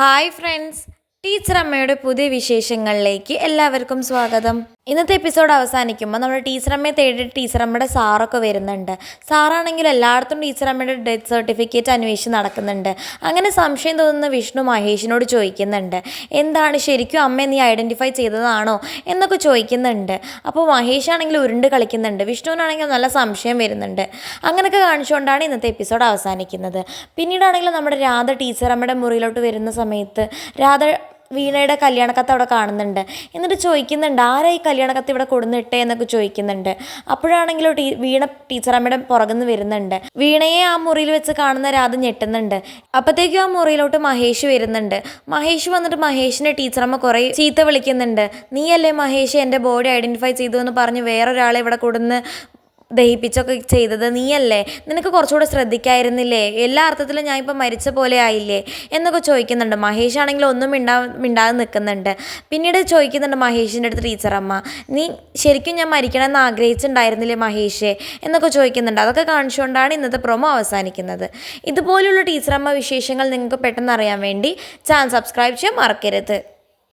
Hi friends, teacher അമ്മയുടെ പുതിയ വിശേഷങ്ങളിലേക്ക് എല്ലാവർക്കും സ്വാഗതം. ഇന്നത്തെ എപ്പിസോഡ് അവസാനിക്കുമ്പോൾ നമ്മുടെ ടീച്ചർ അമ്മയെ തേടിയിട്ട് ടീച്ചർ അമ്മയുടെ സാറൊക്കെ വരുന്നുണ്ട്. സാറാണെങ്കിൽ എല്ലായിടത്തും ടീച്ചർ അമ്മയുടെ ഡെത്ത് സർട്ടിഫിക്കറ്റ് അന്വേഷിച്ച് നടക്കുന്നുണ്ട്. അങ്ങനെ സംശയം തോന്നുന്ന വിഷ്ണു മഹേഷിനോട് ചോദിക്കുന്നുണ്ട്, എന്താണ് ശരിക്കും അമ്മയെ നീ ഐഡൻറ്റിഫൈ ചെയ്തതാണോ എന്നൊക്കെ ചോദിക്കുന്നുണ്ട്. അപ്പോൾ മഹേഷാണെങ്കിൽ ഉരുണ്ട് കളിക്കുന്നുണ്ട്, വിഷ്ണുവിനാണെങ്കിൽ നല്ല സംശയം വരുന്നുണ്ട്. അങ്ങനെയൊക്കെ കാണിച്ചുകൊണ്ടാണ് ഇന്നത്തെ എപ്പിസോഡ് അവസാനിക്കുന്നത്. പിന്നീടാണെങ്കിൽ നമ്മുടെ രാധ ടീച്ചർ അമ്മയുടെ മുറിയിലോട്ട് വരുന്ന സമയത്ത് രാധ വീണയുടെ കല്യാണക്കത്ത് അവിടെ കാണുന്നുണ്ട്. എന്നിട്ട് ചോദിക്കുന്നുണ്ട്, ആരാ ഈ കല്യാണക്കത്ത് ഇവിടെ കൊടുന്നിട്ടേ എന്നൊക്കെ ചോദിക്കുന്നുണ്ട്. അപ്പോഴാണെങ്കിലും വീണ ടീച്ചറമ്മയുടെ പുറകുന്ന് വരുന്നുണ്ട്. വീണയെ ആ മുറിയിൽ വെച്ച് കാണുന്ന രാധ ഞെട്ടുന്നുണ്ട്. അപ്പോഴത്തേക്കും ആ മുറിയിലോട്ട് മഹേഷ് വരുന്നുണ്ട്. മഹേഷ് വന്നിട്ട് മഹേഷിനെ ടീച്ചറമ്മ കുറേ ചീത്ത വിളിക്കുന്നുണ്ട്. നീയല്ലേ മഹേഷ് എൻ്റെ ബോഡി ഐഡൻറ്റിഫൈ ചെയ്തു എന്ന് പറഞ്ഞ് വേറൊരാളെ ഇവിടെ കൊടുന്ന് ദഹിപ്പിച്ചൊക്കെ ചെയ്തത് നീയല്ലേ, നിനക്ക് കുറച്ചുകൂടെ ശ്രദ്ധിക്കായിരുന്നില്ലേ, എല്ലാ അർത്ഥത്തിലും ഞാൻ ഇപ്പം മരിച്ച പോലെ ആയില്ലേ എന്നൊക്കെ ചോദിക്കുന്നുണ്ട്. മഹേഷ് ആണെങ്കിൽ ഒന്നും മിണ്ടാതെ നിൽക്കുന്നുണ്ട്. പിന്നീട് ചോദിക്കുന്നുണ്ട് മഹേഷിൻ്റെ അടുത്ത് ടീച്ചറമ്മ, നീ ശരിക്കും ഞാൻ മരിക്കണമെന്ന് ആഗ്രഹിച്ചിട്ടുണ്ടായിരുന്നില്ലേ മഹേഷേ എന്നൊക്കെ ചോദിക്കുന്നുണ്ട്. അതൊക്കെ കാണിച്ചുകൊണ്ടാണ് ഇന്നത്തെ പ്രൊമോ അവസാനിക്കുന്നത്. ഇതുപോലുള്ള ടീച്ചറമ്മ വിശേഷങ്ങൾ നിങ്ങൾക്ക് പെട്ടെന്ന് അറിയാൻ വേണ്ടി ചാനൽ സബ്സ്ക്രൈബ് ചെയ്യാൻ മറക്കരുത്.